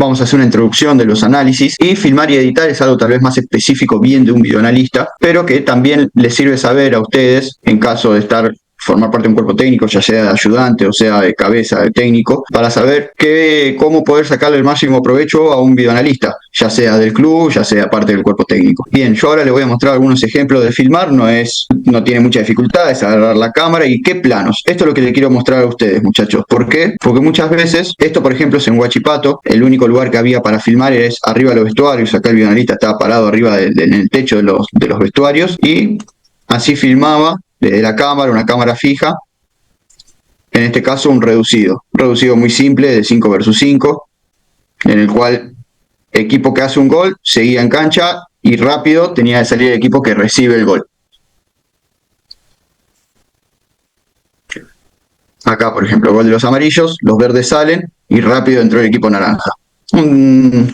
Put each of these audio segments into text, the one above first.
vamos a hacer una introducción de los análisis, y filmar y editar es algo tal vez más específico bien de un videoanalista, pero que también les sirve saber a ustedes en caso de formar parte de un cuerpo técnico, ya sea de ayudante o sea de cabeza de técnico, para saber cómo poder sacarle el máximo provecho a un videoanalista, ya sea del club, ya sea parte del cuerpo técnico. Bien, yo ahora les voy a mostrar algunos ejemplos de filmar, no tiene mucha dificultad, es agarrar la cámara y qué planos. Esto es lo que les quiero mostrar a ustedes, muchachos. ¿Por qué? Porque muchas veces, esto por ejemplo es en Huachipato, el único lugar que había para filmar es arriba de los vestuarios, acá el videoanalista estaba parado arriba en el techo de los vestuarios, y así filmaba desde la cámara, una cámara fija, en este caso un reducido muy simple de 5 versus 5, en el cual el equipo que hace un gol seguía en cancha y rápido tenía que salir el equipo que recibe el gol. Acá, por ejemplo, gol de los amarillos, los verdes salen y rápido entró el equipo naranja. Un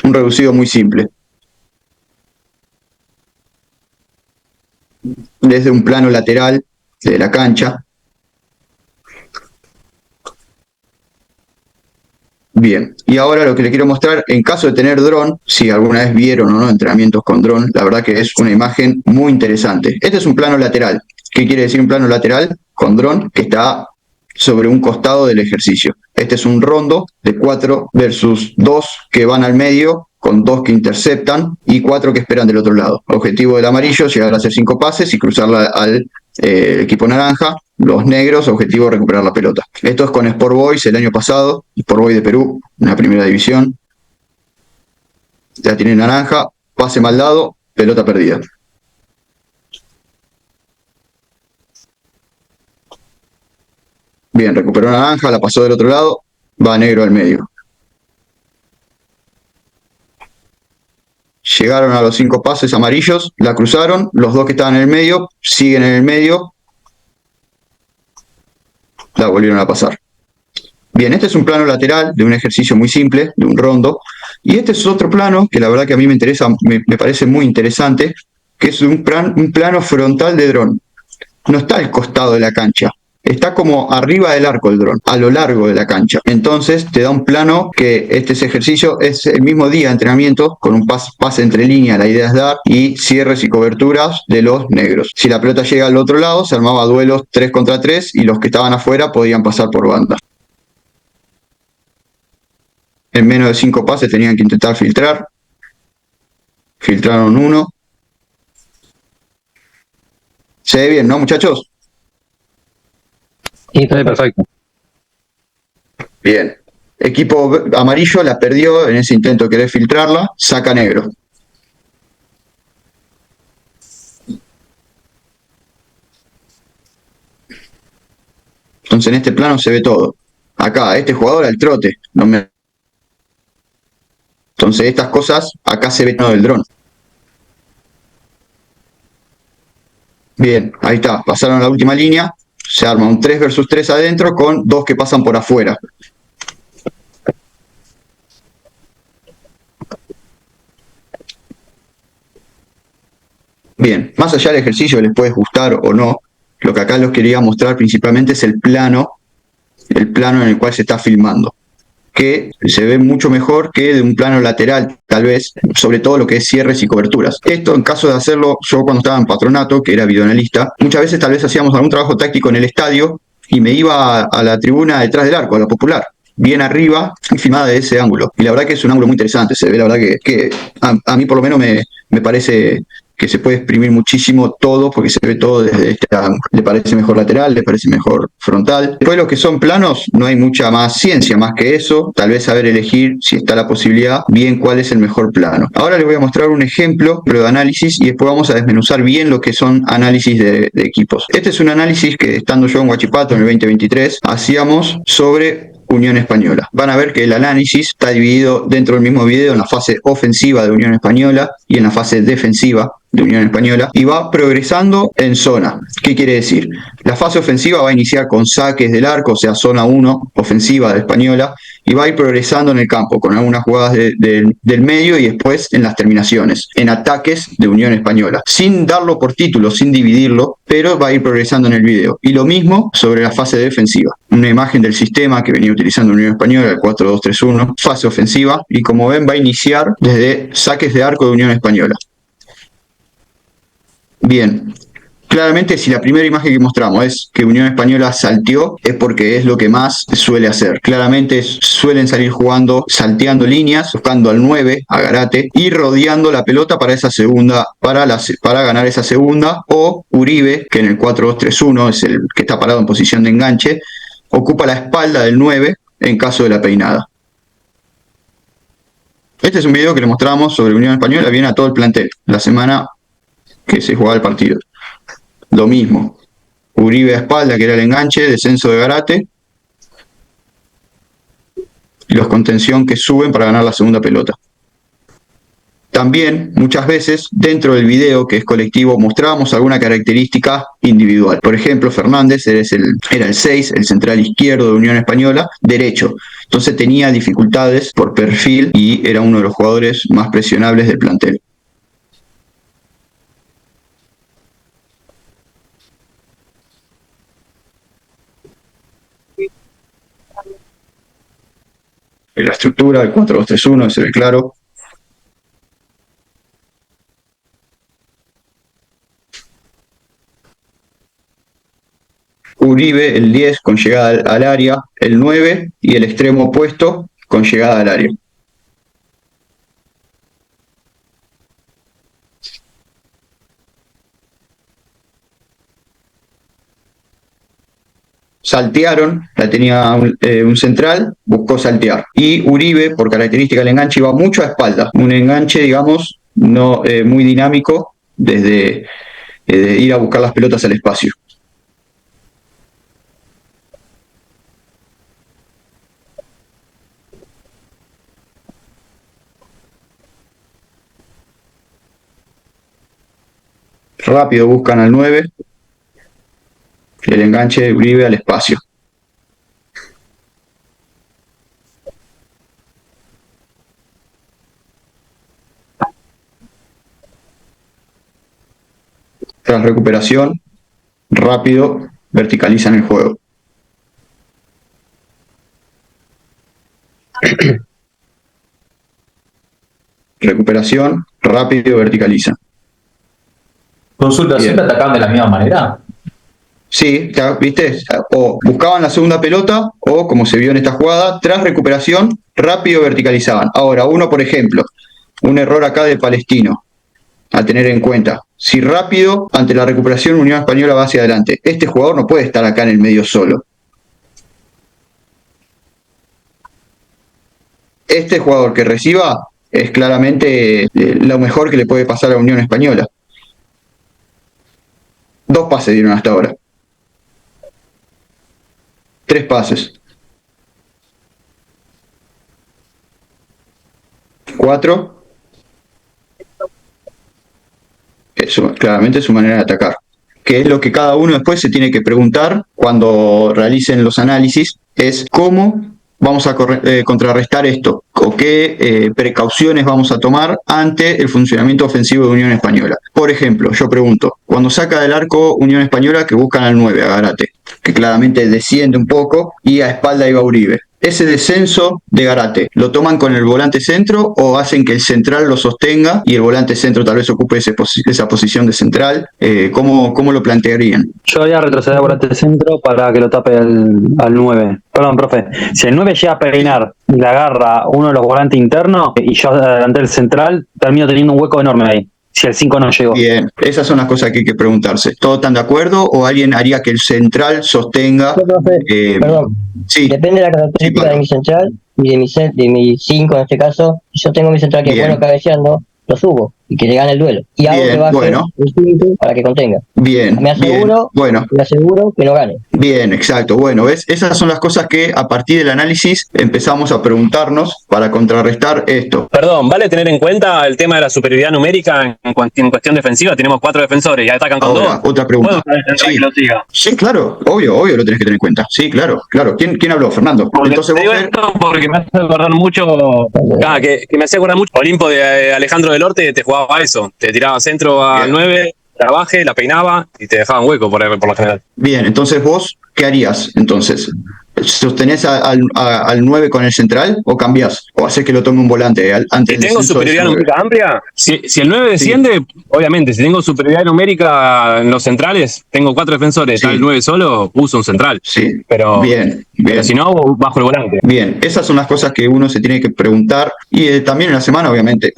reducido muy simple. Desde un plano lateral de la cancha. Bien, y ahora lo que les quiero mostrar, en caso de tener dron, si alguna vez vieron o no entrenamientos con dron, la verdad que es una imagen muy interesante. Este es un plano lateral. ¿Qué quiere decir un plano lateral? Con dron, que está sobre un costado del ejercicio. Este es un rondo de 4 versus 2 que van al medio, con 2 que interceptan y 4 que esperan del otro lado. Objetivo del amarillo, llegar a hacer 5 pases y cruzarla al equipo naranja. Los negros, objetivo recuperar la pelota. Esto es con Sport Boys el año pasado, Sport Boys de Perú, en la primera división. Ya tiene naranja, pase mal dado, pelota perdida. Bien, recuperó naranja, la pasó del otro lado, va negro al medio. Llegaron a los 5 pases amarillos, la cruzaron, los 2 que estaban en el medio, siguen en el medio, la volvieron a pasar. Bien, este es un plano lateral de un ejercicio muy simple, de un rondo, y este es otro plano que la verdad que a mí me interesa, me parece muy interesante, que es un plano frontal de dron. No está al costado de la cancha, está como arriba del arco el dron, a lo largo de la cancha. Entonces te da un plano que este ejercicio es el mismo día de entrenamiento, con un pase entre línea, la idea es dar, y cierres y coberturas de los negros. Si la pelota llega al otro lado, se armaba duelos 3 contra 3 y los que estaban afuera podían pasar por banda. En menos de 5 pases tenían que intentar filtrar. Filtraron 1. ¿Se ve bien, no, muchachos? Sí, está perfecto. Bien. Equipo amarillo la perdió en ese intento de querer filtrarla. Saca negro. Entonces en este plano se ve todo. Acá, este jugador al trote. Entonces estas cosas, acá se ve todo el dron. Bien, ahí está. Pasaron a la última línea. Se arma un 3 versus 3 adentro con 2 que pasan por afuera. Bien, más allá del ejercicio que les puede gustar o no, lo que acá les quería mostrar principalmente es el plano en el cual se está filmando, que se ve mucho mejor que de un plano lateral, tal vez, sobre todo lo que es cierres y coberturas. Esto, en caso de hacerlo, yo cuando estaba en Patronato, que era videoanalista, muchas veces tal vez hacíamos algún trabajo táctico en el estadio y me iba a la tribuna detrás del arco, a la popular, bien arriba, y filmada de ese ángulo. Y la verdad que es un ángulo muy interesante, se ve, la verdad que a mí por lo menos me parece que se puede exprimir muchísimo todo, porque se ve todo desde este ángulo. Le parece mejor lateral, le parece mejor frontal. Después los que son planos, no hay mucha más ciencia más que eso, tal vez saber elegir, si está la posibilidad, bien cuál es el mejor plano. Ahora les voy a mostrar un ejemplo de análisis y después vamos a desmenuzar bien lo que son análisis de equipos. Este es un análisis que, estando yo en Huachipato en el 2023, hacíamos sobre Unión Española. Van a ver que el análisis está dividido dentro del mismo video en la fase ofensiva de Unión Española y en la fase defensiva de Unión Española, y va progresando en zona. ¿Qué quiere decir? La fase ofensiva va a iniciar con saques del arco, o sea, zona 1, ofensiva de Española, y va a ir progresando en el campo, con algunas jugadas del medio y después en las terminaciones, en ataques de Unión Española, sin darlo por título, sin dividirlo, pero va a ir progresando en el video. Y lo mismo sobre la fase defensiva. una imagen del sistema que venía utilizando Unión Española, el 4-2-3-1, fase ofensiva, y como ven va a iniciar desde saques de arco de Unión Española. Bien, claramente si la primera imagen que mostramos es que Unión Española salteó, es porque es lo que más suele hacer. Claramente suelen salir jugando, salteando líneas, buscando al 9, a Garate, y rodeando la pelota para esa segunda, para ganar esa segunda, o Uribe, que en el 4-2-3-1 es el que está parado en posición de enganche, ocupa la espalda del 9 en caso de la peinada. Este es un video que le mostramos sobre Unión Española, viene a todo el plantel, la semana que se jugaba el partido. Lo mismo, Uribe a espalda, que era el enganche, descenso de Garate, y los contención que suben para ganar la segunda pelota. También, muchas veces, dentro del video, que es colectivo, mostrábamos alguna característica individual. Por ejemplo, Fernández era el 6, el central izquierdo de Unión Española, derecho. Entonces tenía dificultades por perfil y era uno de los jugadores más presionables del plantel. La estructura del 4-2-3-1 se ve claro. Uribe, el 10, con llegada al área, el 9 y el extremo opuesto con llegada al área. Saltearon, la tenía un central, buscó saltear. Y Uribe, por característica del enganche, iba mucho a espalda. Un enganche, digamos, no muy dinámico, desde ir a buscar las pelotas al espacio. Rápido buscan al 9. El enganche de Uribe al espacio. Tras recuperación, rápido, verticalizan el juego. Recuperación, rápido, verticalizan. Consulta, ¿siempre atacaban de la misma manera? Sí, ¿viste? O buscaban la segunda pelota, o como se vio en esta jugada, tras recuperación, rápido verticalizaban. Ahora, por ejemplo, un error acá de Palestino, a tener en cuenta. Si rápido, ante la recuperación, Unión Española va hacia adelante. Este jugador no puede estar acá en el medio solo. Este jugador que reciba es claramente lo mejor que le puede pasar a la Unión Española. 2 pases dieron hasta ahora. 3 pases. 4. Eso, claramente es su manera de atacar. Que es lo que cada uno después se tiene que preguntar cuando realicen los análisis, es cómo vamos a contrarrestar esto, o qué precauciones vamos a tomar ante el funcionamiento ofensivo de Unión Española. Por ejemplo, yo pregunto, cuando saca del arco Unión Española, que buscan al 9, a Garate, que claramente desciende un poco, y a espalda iba Uribe. Ese descenso de Garate, ¿lo toman con el volante centro o hacen que el central lo sostenga y el volante centro tal vez ocupe esa posición de central? ¿Cómo lo plantearían? Yo voy a retroceder al volante centro para que lo tape al 9. Perdón, profe. Si el 9 llega a peinar y le agarra uno de los volantes internos y yo adelanté el central, termino teniendo un hueco enorme ahí. Si el 5 no llegó. Bien, esas son las cosas que hay que preguntarse. ¿Todos están de acuerdo o alguien haría que el central sostenga? Perdón, sí. Depende de la característica de mi central y de mi 5 en este caso. Si yo tengo mi central que es bueno cabeceando, lo subo y que le gane el duelo. Y hago que baje el 5 para que contenga. Bien, me aseguro que no gane. Bien, exacto. Bueno, ¿ves? Esas son las cosas que a partir del análisis empezamos a preguntarnos para contrarrestar esto. Perdón, ¿vale tener en cuenta el tema de la superioridad numérica en cuestión defensiva? Tenemos 4 defensores y atacan con 2. Otra pregunta. Sí. Que lo siga. Sí, claro, obvio lo tenés que tener en cuenta. Sí, claro. ¿Quién habló? Fernando. Entonces, digo esto porque me hace acordar mucho, que me hacía acordar mucho Olimpo de Alejandro del Orte, te jugaba a eso, te tiraba centro al 9, trabaje, la peinaba y te dejaban hueco por lo general. Bien, entonces vos, ¿qué harías? Entonces, ¿Sostenés al 9 con el central o cambiás? ¿O haces que lo tome un volante antes Si tengo superioridad numérica amplia, si el 9 desciende, obviamente, si tengo superioridad numérica en los centrales, tengo 4 defensores, está el 9 solo, uso un central. Sí, pero bien. Pero si no, bajo el volante. Bien, esas son las cosas que uno se tiene que preguntar y también en la semana, obviamente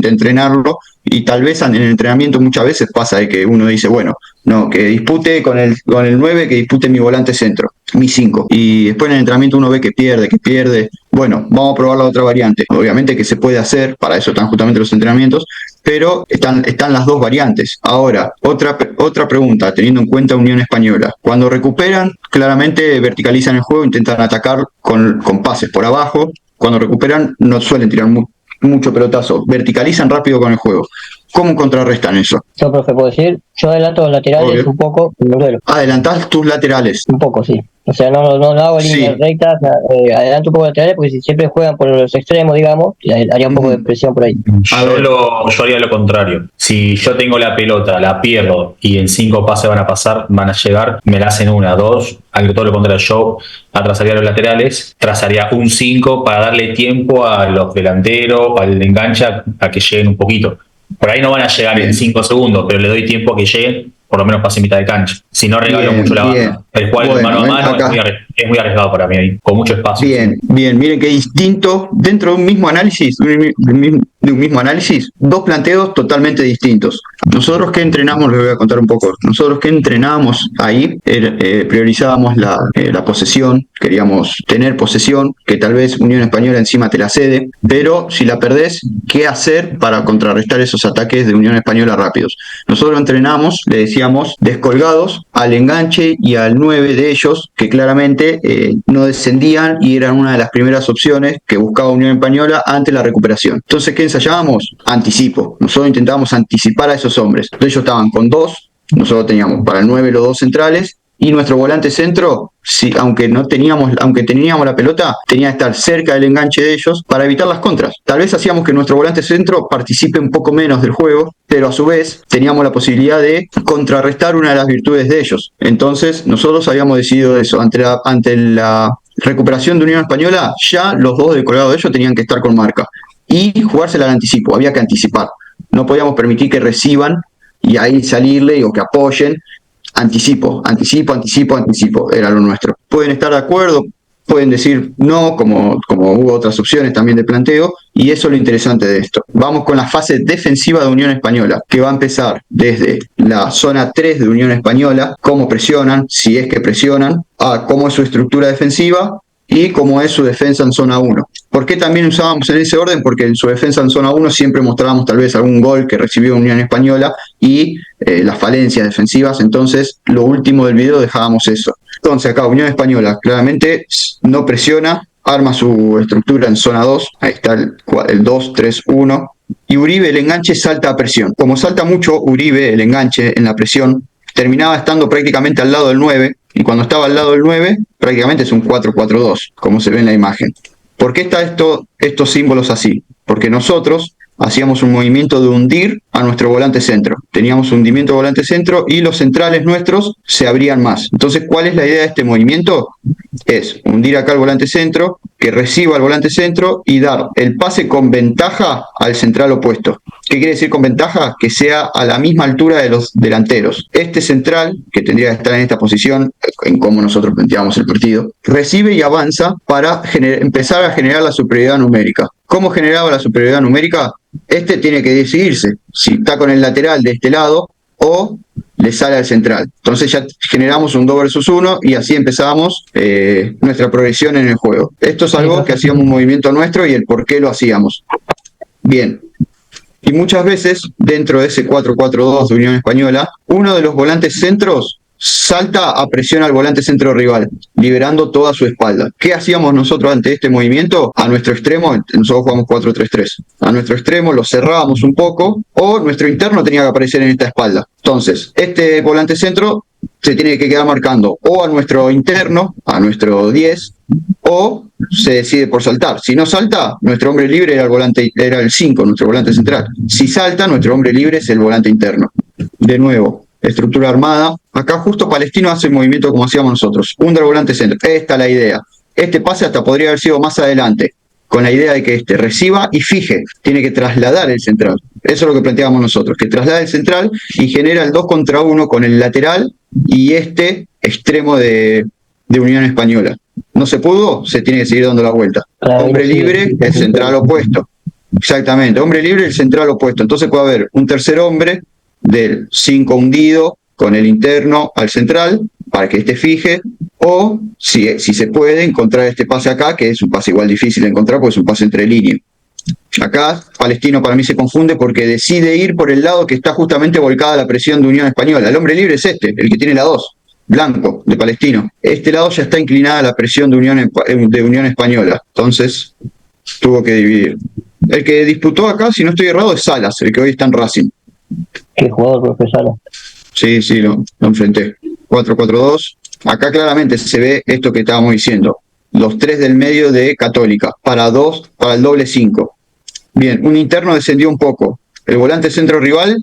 entrenarlo, y tal vez en el entrenamiento muchas veces pasa de que uno dice, bueno, no, que dispute con el 9, que dispute mi volante centro, mi 5, y después en el entrenamiento uno ve que pierde, bueno, vamos a probar la otra variante, obviamente que se puede hacer, para eso están justamente los entrenamientos, pero están las dos variantes. Ahora, otra pregunta, teniendo en cuenta Unión Española, cuando recuperan, claramente verticalizan el juego, intentan atacar con pases por abajo, cuando recuperan no suelen tirar mucho pelotazo, verticalizan rápido con el juego. ¿Cómo contrarrestan eso? Yo, profe, puedo decir, yo adelanto los laterales. Obvio. Un poco en el duelo. ¿Adelantás tus laterales? Un poco, sí. O sea, no hago líneas rectas, adelanto un poco laterales, porque si siempre juegan por los extremos, digamos, haría un poco de presión por ahí. Yo haría lo contrario. Si yo tengo la pelota, la pierdo y en 5 pases van a llegar, me la hacen 1, 2, algo todo lo contrario. Yo atrasaría los laterales, trazaría un 5 para darle tiempo a los delanteros, al enganche, a que lleguen un poquito. Por ahí no van a llegar en 5 segundos, pero le doy tiempo a que lleguen, por lo menos pase mitad de cancha. Si no, regalo mucho la banda. El cual, mano a mano, es muy arriesgado para mí ahí, con mucho espacio. Bien, miren qué distinto, dentro de un mismo análisis, dos planteos totalmente distintos. Nosotros que entrenamos, les voy a contar un poco, nosotros que entrenábamos ahí, priorizábamos la posesión, queríamos tener posesión, que tal vez Unión Española encima te la cede, pero si la perdés, ¿qué hacer para contrarrestar esos ataques de Unión Española rápidos? Nosotros entrenamos, le decíamos, descolgados al enganche y al 9 de ellos, que claramente no descendían y eran una de las primeras opciones que buscaba Unión Española ante la recuperación. Entonces, ¿qué ensayábamos? Anticipo. Nosotros intentábamos anticipar a esos hombres. Entonces, ellos estaban con 2, nosotros teníamos para el 9 los 2 centrales, y nuestro volante centro, aunque teníamos la pelota, tenía que estar cerca del enganche de ellos para evitar las contras. Tal vez hacíamos que nuestro volante centro participe un poco menos del juego, pero a su vez teníamos la posibilidad de contrarrestar una de las virtudes de ellos. Entonces nosotros habíamos decidido eso. Ante la recuperación de Unión Española, ya los 2 de colgado de ellos tenían que estar con marca y jugársela al anticipo, había que anticipar. No podíamos permitir que reciban y ahí salirle o que apoyen. Anticipo, era lo nuestro. Pueden estar de acuerdo, pueden decir no, como hubo otras opciones también de planteo, y eso es lo interesante de esto. Vamos con la fase defensiva de Unión Española, que va a empezar desde la zona 3 de Unión Española, cómo presionan, si es que presionan, a cómo es su estructura defensiva y cómo es su defensa en zona 1. ¿Por qué también usábamos en ese orden? Porque en su defensa en zona 1 siempre mostrábamos tal vez algún gol que recibió Unión Española y las falencias defensivas. Entonces, lo último del video dejábamos eso. Entonces, acá Unión Española claramente no presiona, arma su estructura en zona 2. Ahí está el 2, 3, 1. Y Uribe, el enganche, salta a presión. Como salta mucho Uribe, el enganche en la presión, terminaba estando prácticamente al lado del 9. Y cuando estaba al lado del 9, prácticamente es un 4-4-2, como se ve en la imagen. ¿Por qué está estos símbolos así? Porque nosotros hacíamos un movimiento de hundir a nuestro volante centro. Teníamos un hundimiento de volante centro y los centrales nuestros se abrían más. Entonces, ¿cuál es la idea de este movimiento? Es hundir acá el volante centro, que reciba el volante centro y dar el pase con ventaja al central opuesto. ¿Qué quiere decir con ventaja? Que sea a la misma altura de los delanteros. Este central, que tendría que estar en esta posición, en cómo nosotros planteamos el partido, recibe y avanza para empezar a generar la superioridad numérica. ¿Cómo generaba la superioridad numérica? Este tiene que decidirse si está con el lateral de este lado o le sale al central. Entonces ya generamos un 2 versus 1 y así empezamos nuestra progresión en el juego. Esto es algo que hacíamos un movimiento nuestro y el por qué lo hacíamos. Bien. Y muchas veces, dentro de ese 4-4-2 de Unión Española, uno de los volantes centros salta a presión al volante centro rival, liberando toda su espalda. ¿Qué hacíamos nosotros ante este movimiento? A nuestro extremo, nosotros jugamos 4-3-3, a nuestro extremo lo cerrábamos un poco, o nuestro interno tenía que aparecer en esta espalda. Entonces, este volante centro se tiene que quedar marcando o a nuestro interno, a nuestro 10, o se decide por saltar. Si no salta, nuestro hombre libre era el 5, nuestro volante central. Si salta, nuestro hombre libre es el volante interno. De nuevo, estructura armada. Acá justo Palestino hace el movimiento como hacíamos nosotros. Hunde al volante centro. Esta es la idea. este pase hasta podría haber sido más adelante, con la idea de que reciba y fije, tiene que trasladar el central. Eso es lo que planteamos nosotros, que traslada el central y genera el 2 contra 1 con el lateral y extremo de Unión Española. No se pudo, se tiene que seguir dando la vuelta. Hombre libre, el central opuesto. Exactamente, hombre libre, el central opuesto. Entonces puede haber un tercer hombre del 5 hundido con el interno al central para que fije, o si se puede encontrar este pase acá, que es un pase igual difícil de encontrar porque es un pase entre líneas. Acá Palestino para mí se confunde porque decide ir por el lado que está justamente volcada la presión de Unión Española. El hombre libre es el que tiene la 2, blanco, de Palestino. Este lado ya está inclinada la presión de Unión Española, entonces tuvo que dividir. El que disputó acá, si no estoy errado, es Salas, el que hoy está en Racing. ¿Qué jugador, profe Salas? Sí, lo enfrenté. 4-4-2. Acá claramente se ve esto que estábamos diciendo. Los 3 del medio de Católica, para el doble 5. Bien, un interno descendió un poco. El volante centro rival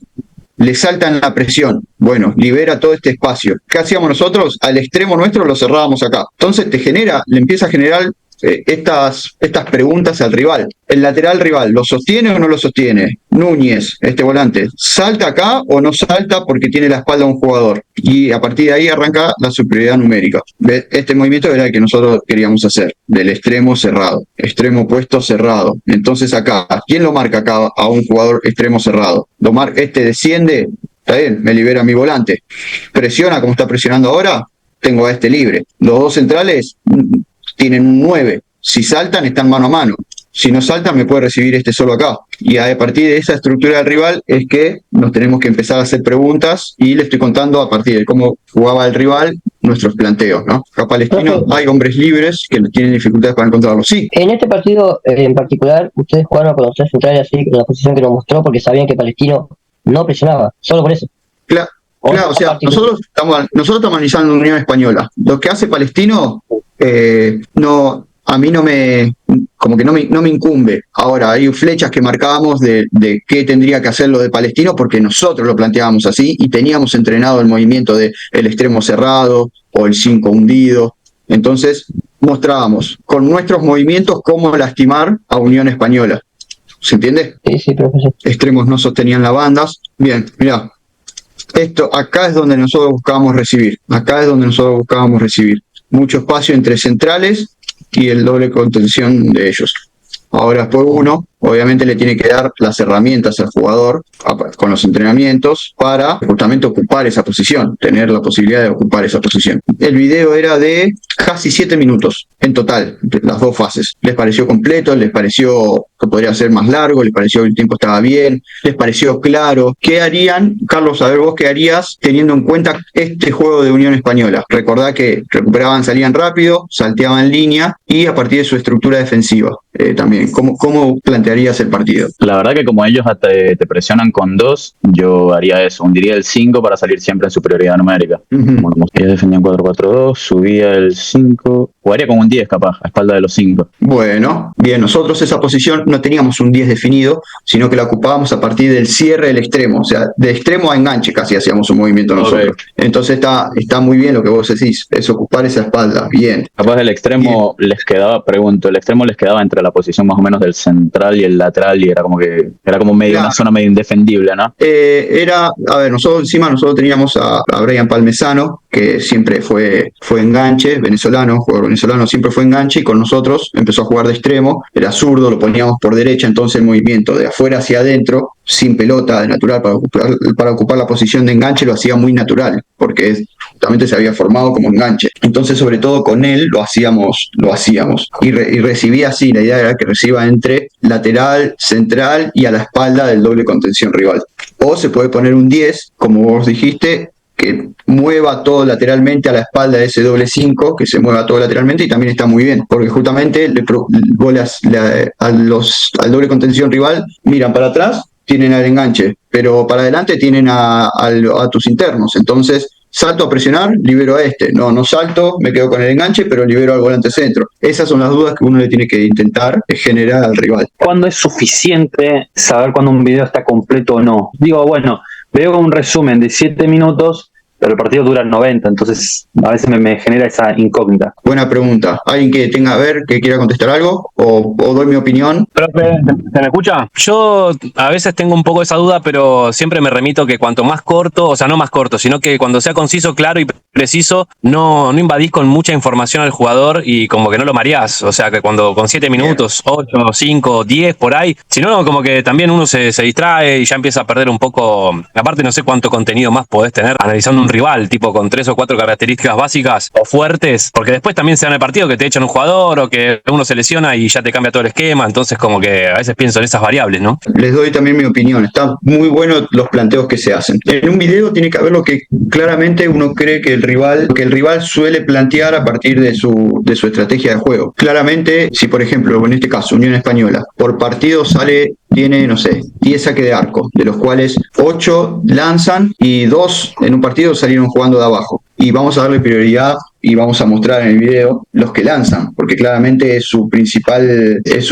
le salta en la presión. Bueno, libera todo este espacio. ¿Qué hacíamos nosotros? Al extremo nuestro lo cerrábamos acá. Entonces le empieza a generar estas preguntas al rival. El lateral rival, ¿lo sostiene o no lo sostiene? Núñez, este volante, ¿salta acá o no salta porque tiene la espalda a un jugador? Y a partir de ahí arranca la superioridad numérica. Este movimiento era el que nosotros queríamos hacer, del extremo cerrado, extremo opuesto cerrado. Entonces acá, ¿quién lo marca acá a un jugador extremo cerrado? Desciende, está bien, me libera mi volante. Presiona como está presionando ahora, tengo a este libre. Los dos centrales tienen un 9. Si saltan, están mano a mano. Si no saltan, me puede recibir solo acá. Y a partir de esa estructura del rival es que nos tenemos que empezar a hacer preguntas y le estoy contando a partir de cómo jugaba el rival nuestros planteos, ¿no? Acá Palestino hay hombres libres que tienen dificultades para encontrarlos. Sí. En este partido en particular, ustedes jugaron con los 3 centrales así, en la posición que nos mostró, porque sabían que Palestino no presionaba, solo por eso. Claro, o sea, nosotros estamos analizando Unión Española. Lo que hace Palestino a mí no me incumbe. Ahora, hay flechas que marcábamos de qué tendría que hacer lo de Palestino porque nosotros lo planteábamos así y teníamos entrenado el movimiento del extremo cerrado o el 5 hundido. Entonces, mostrábamos con nuestros movimientos cómo lastimar a Unión Española. ¿Se entiende? Sí, profesor. Extremos no sostenían las bandas. Bien, mirá. Acá es donde nosotros buscábamos recibir. Mucho espacio entre centrales y el doble contención de ellos. Ahora después uno, obviamente le tiene que dar las herramientas al jugador con los entrenamientos para justamente ocupar esa posición, tener la posibilidad de ocupar esa posición. El video era de casi 7 minutos en total, las 2 fases. ¿Les pareció completo? ¿Les pareció que podría ser más largo? ¿Les pareció que el tiempo estaba bien? ¿Les pareció claro? ¿Qué harían, Carlos, a ver vos qué harías teniendo en cuenta este juego de Unión Española? Recordá que recuperaban, salían rápido, salteaban línea y a partir de su estructura defensiva también. ¿Cómo plantearías el partido? La verdad que como ellos te presionan con 2, yo haría eso, hundiría el 5 para salir siempre en superioridad numérica. Como ellos defendían 4-4-2, subía el 5, jugaría con un 10 capaz, a espalda de los 5. Bueno, bien, nosotros esa posición no teníamos un 10 definido, sino que la ocupábamos a partir del cierre del extremo, o sea, de extremo a enganche casi hacíamos un movimiento nosotros. Okay. Entonces está muy bien lo que vos decís, es ocupar esa espalda, bien. Capaz el extremo bien. El extremo les quedaba entre la posición más o menos del central y el lateral y era como medio una zona medio indefendible, ¿no? Nosotros teníamos a Brian Palmesano, que siempre fue enganche, jugador venezolano, siempre fue enganche y con nosotros empezó a jugar de extremo, era zurdo, lo poníamos por derecha, entonces el movimiento de afuera hacia adentro, sin pelota, de natural, para ocupar la posición de enganche lo hacía muy natural, porque justamente se había formado como enganche. Entonces, sobre todo con él lo hacíamos. Y recibía así, la idea era que reciba entre lateral, central y a la espalda del doble contención rival. O se puede poner un 10, como vos dijiste, que mueva todo lateralmente a la espalda de ese doble 5, que se mueva todo lateralmente y también está muy bien, porque justamente al doble contención rival miran para atrás, tienen al enganche, pero para adelante tienen a tus internos, entonces salto a presionar, libero a no salto, me quedo con el enganche, pero libero al volante centro. Esas son las dudas que uno le tiene que intentar generar al rival. ¿Cuándo es suficiente saber cuándo un video está completo o no? Digo, bueno, veo un resumen de 7 minutos pero el partido dura 90, entonces a veces me genera esa incógnita. Buena pregunta. ¿Alguien que tenga a ver, que quiera contestar algo? ¿O doy mi opinión? Profe, ¿se me escucha? Yo a veces tengo un poco esa duda, pero siempre me remito que cuanto más corto, o sea, no más corto, sino que cuando sea conciso, claro y preciso, no invadís con mucha información al jugador y como que no lo mareás. O sea, que cuando con 7 minutos, 8, 5, 10, por ahí, si no, como que también uno se distrae y ya empieza a perder un poco. Aparte, no sé cuánto contenido más podés tener analizando un rival, tipo con 3 o 4 características básicas o fuertes, porque después también se da en el partido que te echan un jugador o que uno se lesiona y ya te cambia todo el esquema. Entonces, como que a veces pienso en esas variables, ¿no? Les doy también mi opinión. Están muy buenos los planteos que se hacen. En un video tiene que haber lo que claramente uno cree que el rival suele plantear a partir de su estrategia de juego. Claramente, si por ejemplo, en este caso, Unión Española, por partido tiene, no sé, 10 saques de arco, de los cuales 8 lanzan y 2 en un partido salieron jugando de abajo. Y vamos a darle prioridad y vamos a mostrar en el video los que lanzan, porque claramente es su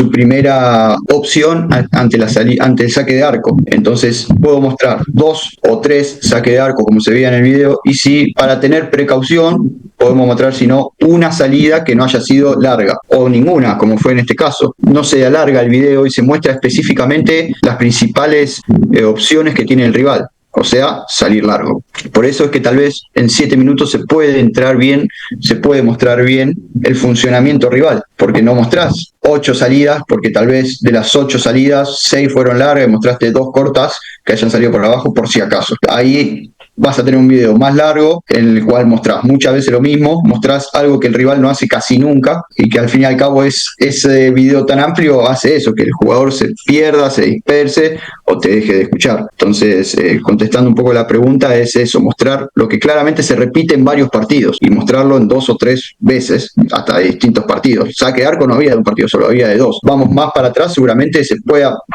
primera opción ante el saque de arco. Entonces puedo mostrar 2 o 3 saques de arco como se veía en el video, y si para tener precaución podemos mostrar, si no, una salida que no haya sido larga, o ninguna, como fue en este caso. No se alarga el video y se muestra específicamente las principales opciones que tiene el rival. O sea, salir largo. Por eso es que tal vez en 7 minutos se puede mostrar bien el funcionamiento rival, porque no mostrás 8 salidas, porque tal vez de las 8 salidas, 6 fueron largas y mostraste 2 cortas que hayan salido por abajo por si acaso. Ahí vas a tener un video más largo en el cual mostrás muchas veces lo mismo, mostrás algo que el rival no hace casi nunca, y que al fin y al cabo ese video tan amplio hace eso, que el jugador se pierda, se disperse o te deje de escuchar. Entonces, contestando un poco la pregunta, es eso, mostrar lo que claramente se repite en varios partidos y mostrarlo en 2 o 3 veces, hasta de distintos partidos. Saque de arco no había de un partido solo, había de 2. Vamos más para atrás, seguramente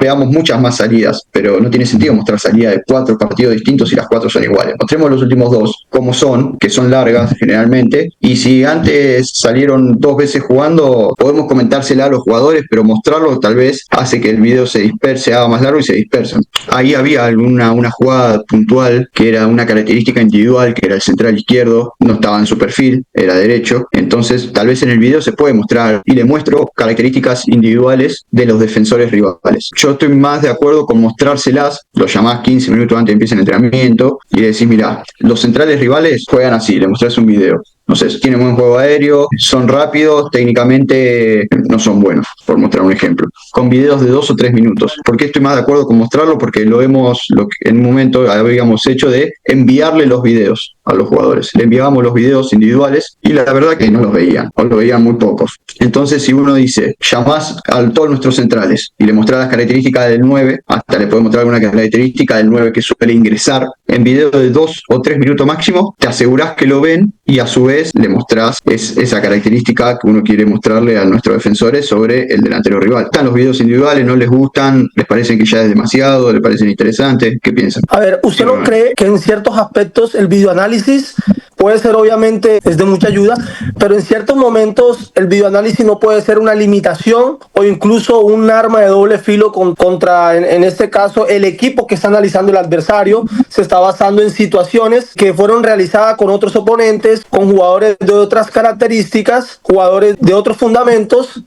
veamos muchas más salidas, pero no tiene sentido mostrar salidas de 4 partidos distintos si las 4 son iguales. Mostremos los últimos 2 como son, que son largas generalmente, y si antes salieron 2 veces jugando, podemos comentársela a los jugadores, pero mostrarlo tal vez hace que el video se disperse, haga más largo y se dispersen. Ahí había una jugada puntual que era una característica individual, que era el central izquierdo, no estaba en su perfil, era derecho, entonces tal vez en el video se puede mostrar, y le muestro características individuales de los defensores rivales. Yo estoy más de acuerdo con mostrárselas, lo llamás 15 minutos antes de que empiece el entrenamiento y le decís, mira, los centrales rivales juegan así, le mostrás un video. No sé, tienen buen juego aéreo, son rápidos, técnicamente no son buenos, por mostrar un ejemplo. Con videos de 2 o 3 minutos. ¿Por qué estoy más de acuerdo con mostrarlo? Porque en un momento habíamos hecho de enviarle los videos a los jugadores. Le enviábamos los videos individuales y la verdad que no los veían, o los veían muy pocos. Entonces, si uno dice, llamás a todos nuestros centrales y le mostrás las características del 9, hasta le podés mostrar alguna característica del 9 que suele ingresar, en video de 2 o 3 minutos máximo, te asegurás que lo ven y a su vez le mostrás esa característica que uno quiere mostrarle a nuestros defensores sobre el delantero rival. Están los videos individuales, no les gustan, les parecen que ya es demasiado, les parecen interesantes. ¿Qué piensan? A ver, ¿usted no cree que en ciertos aspectos el videoanálisis puede ser, obviamente, es de mucha ayuda, pero en ciertos momentos el videoanálisis no puede ser una limitación o incluso un arma de doble filo contra, en este caso, el equipo que está analizando el adversario? Se está basando en situaciones que fueron realizadas con otros oponentes, con jugadores de otras características, jugadores de otros fundamentos,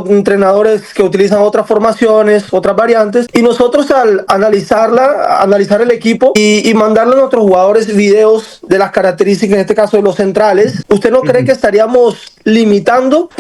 entrenadores que utilizan otras formaciones, otras variantes, y nosotros al analizar el equipo y mandarle a nuestros jugadores videos de las características, en este caso de los centrales, ¿usted no cree que estaríamos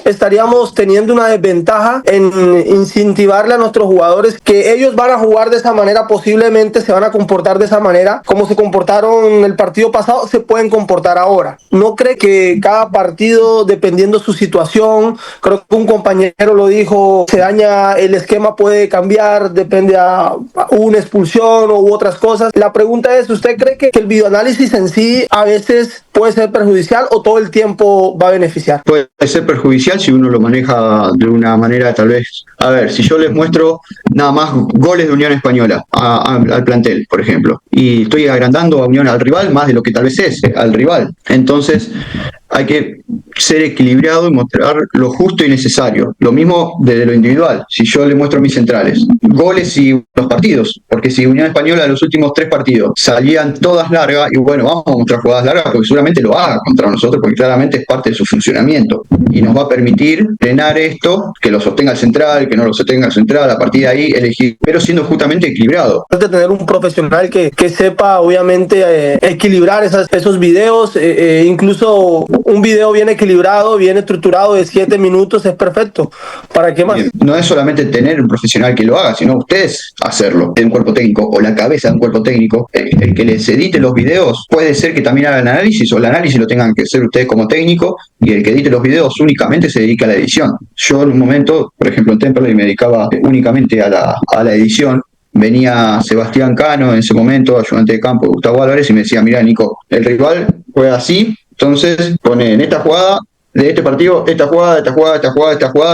estaríamos teniendo una desventaja en incentivarle a nuestros jugadores que ellos van a jugar de esa manera, posiblemente se van a comportar de esa manera, como se comportaron el partido pasado, se pueden comportar ahora? ¿No cree que cada partido, dependiendo su situación, creo que un compañero lo dijo, se daña el esquema, puede cambiar, depende a una expulsión u otras cosas? La pregunta es, ¿usted cree que el videoanálisis en sí a veces puede ser perjudicial o todo el tiempo va a beneficiar? Puede ser perjudicial si uno lo maneja de una manera tal vez... A ver, si yo les muestro nada más goles de Unión Española al plantel, por ejemplo, y estoy agrandando a Unión al rival más de lo que tal vez es al rival. Entonces hay que ser equilibrado y mostrar lo justo y necesario. Lo mismo desde lo individual. Si yo le muestro a mis centrales goles y los partidos, porque si Unión Española en los últimos 3 partidos salían todas largas, y bueno, vamos a mostrar jugadas largas porque seguramente lo haga contra nosotros, porque claramente es parte de su funcionamiento y nos va a permitir frenar esto, que lo sostenga el central, que no lo sostenga el central, a partir de ahí elegir, pero siendo justamente equilibrado. Hay que tener un profesional que sepa obviamente equilibrar esos videos, incluso un video bien equilibrado, bien estructurado de 7 minutos es perfecto. ¿Para qué más? No es solamente tener un profesional que lo haga, sino ustedes hacerlo, de un cuerpo técnico o la cabeza de un cuerpo técnico. El que les edite los videos puede ser que también haga el análisis, o el análisis lo tengan que hacer ustedes como técnico, y el que edite los videos únicamente se dedica a la edición. Yo en un momento, por ejemplo en Temperley, me dedicaba únicamente a la edición. Venía Sebastián Cano en ese momento, ayudante de campo de Gustavo Álvarez, y me decía: mira, Nico, el rival juega así, entonces pone en esta jugada de este partido, esta jugada,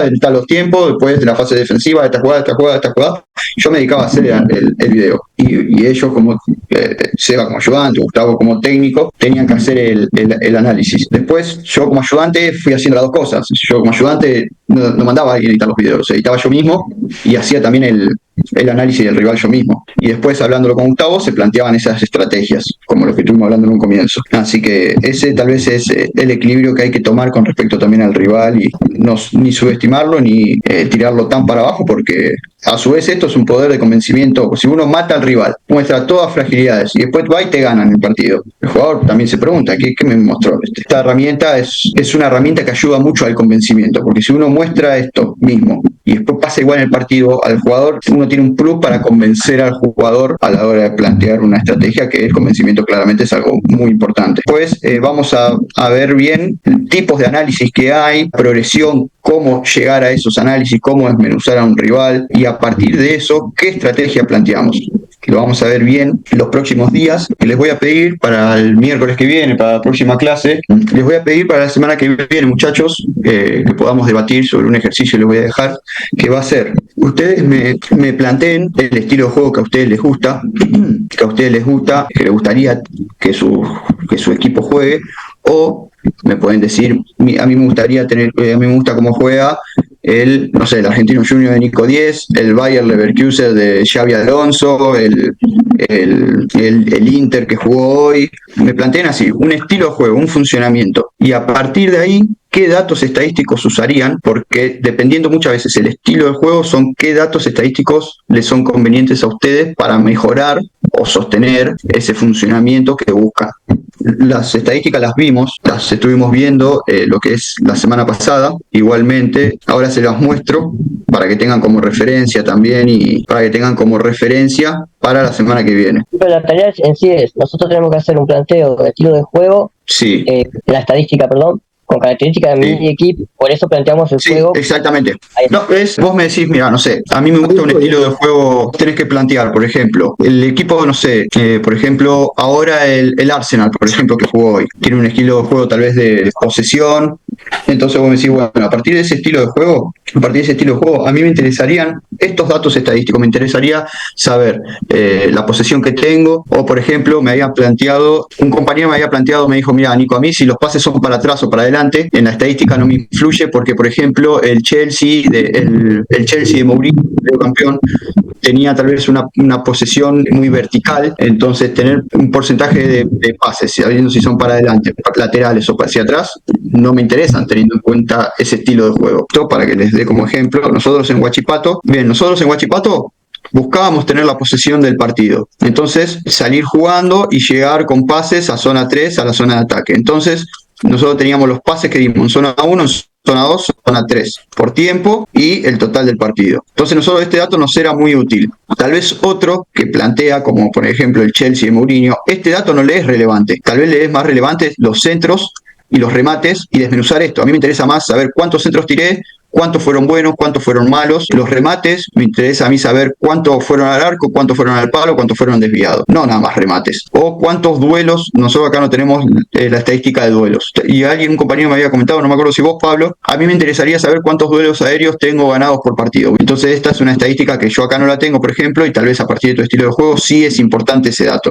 están los tiempos, después de la fase defensiva, esta jugada. Yo me dedicaba a hacer el video. Y ellos, como Seba como ayudante, Gustavo como técnico, tenían que hacer el análisis. Después, yo como ayudante fui haciendo las dos cosas. Yo como ayudante no mandaba a alguien a editar los videos, los editaba yo mismo y hacía también el análisis del rival yo mismo. Y después, hablándolo con Gustavo, se planteaban esas estrategias, como lo que estuvimos hablando en un comienzo. Así que ese tal vez es el equilibrio que hay que tomar con respecto también al rival, y no ni subestimarlo ni tirarlo tan para abajo, porque a su vez esto es un poder de convencimiento. Si uno mata al rival, muestra todas fragilidades y después va y te ganan el partido, el jugador también se pregunta: ¿qué me mostró? Esta herramienta es una herramienta que ayuda mucho al convencimiento, porque si uno muestra esto mismo y después pasa igual en el partido al jugador, uno tiene un plus para convencer al jugador a la hora de plantear una estrategia, que el convencimiento claramente es algo muy importante. Pues vamos a ver bien tipos de análisis que hay, progresión, cómo llegar a esos análisis, cómo desmenuzar a un rival, y a partir de eso, qué estrategia planteamos. Lo vamos a ver bien en los próximos días, y les voy a pedir para el miércoles que viene, para la próxima clase, les voy a pedir para la semana que viene, muchachos, que podamos debatir sobre un ejercicio. Les voy a dejar que va a ser: ustedes me planteen el estilo de juego que a ustedes les gusta, que les gustaría que su equipo juegue, o me pueden decir: a mí me gusta cómo juega el Argentino Junior de Nico 10, el Bayer Leverkusen de Xabi Alonso, el Inter que jugó hoy. Me plantean así un estilo de juego, un funcionamiento, y a partir de ahí, qué datos estadísticos usarían, porque dependiendo muchas veces el estilo de juego, son qué datos estadísticos les son convenientes a ustedes para mejorar o sostener ese funcionamiento que buscan. Las estadísticas las vimos, las estuvimos viendo lo que es la semana pasada. Igualmente, ahora se las muestro para que tengan como referencia también, y para que tengan como referencia para la semana que viene. Pero la tarea en sí es: nosotros tenemos que hacer un planteo de estilo de juego, sí, la estadística, perdón, con características de mi equipo, por eso planteamos el juego. Exactamente. No, vos me decís: mira, no sé, a mí me gusta un estilo de juego, tenés que plantear, por ejemplo, el equipo, no sé, por ejemplo, ahora el Arsenal, por ejemplo, que jugó hoy, tiene un estilo de juego tal vez de posesión. Entonces vos me decís: bueno, a partir de ese estilo de juego, a mí me interesarían estos datos estadísticos, me interesaría saber la posesión que tengo, o por ejemplo, un compañero me dijo: mira, Nico, a mí si los pases son para atrás o para adelante, en la estadística no me influye, porque por ejemplo el Chelsea de Mourinho, el campeón, tenía tal vez una posesión muy vertical, entonces tener un porcentaje de pases, sabiendo si son para adelante, laterales o hacia atrás, no me interesan, teniendo en cuenta ese estilo de juego. Esto para que les dé como ejemplo. Nosotros en Huachipato buscábamos tener la posesión del partido, entonces salir jugando y llegar con pases a zona 3, a la zona de ataque. Entonces nosotros teníamos los pases que dimos en zona 1, en zona 2, zona 3, por tiempo y el total del partido. Entonces nosotros este dato nos era muy útil. Tal vez otro que plantea, como por ejemplo el Chelsea de Mourinho, este dato no le es relevante. Tal vez le es más relevante los centros y los remates, y desmenuzar esto. A mí me interesa más saber cuántos centros tiré, cuántos fueron buenos, cuántos fueron malos. Los remates, me interesa a mí saber cuántos fueron al arco, cuántos fueron al palo, cuántos fueron desviados. No nada más remates. O cuántos duelos, nosotros acá no tenemos la estadística de duelos. Y un compañero me había comentado, no me acuerdo si vos, Pablo, a mí me interesaría saber cuántos duelos aéreos tengo ganados por partido. Entonces esta es una estadística que yo acá no la tengo, por ejemplo, y tal vez a partir de tu estilo de juego sí es importante ese dato.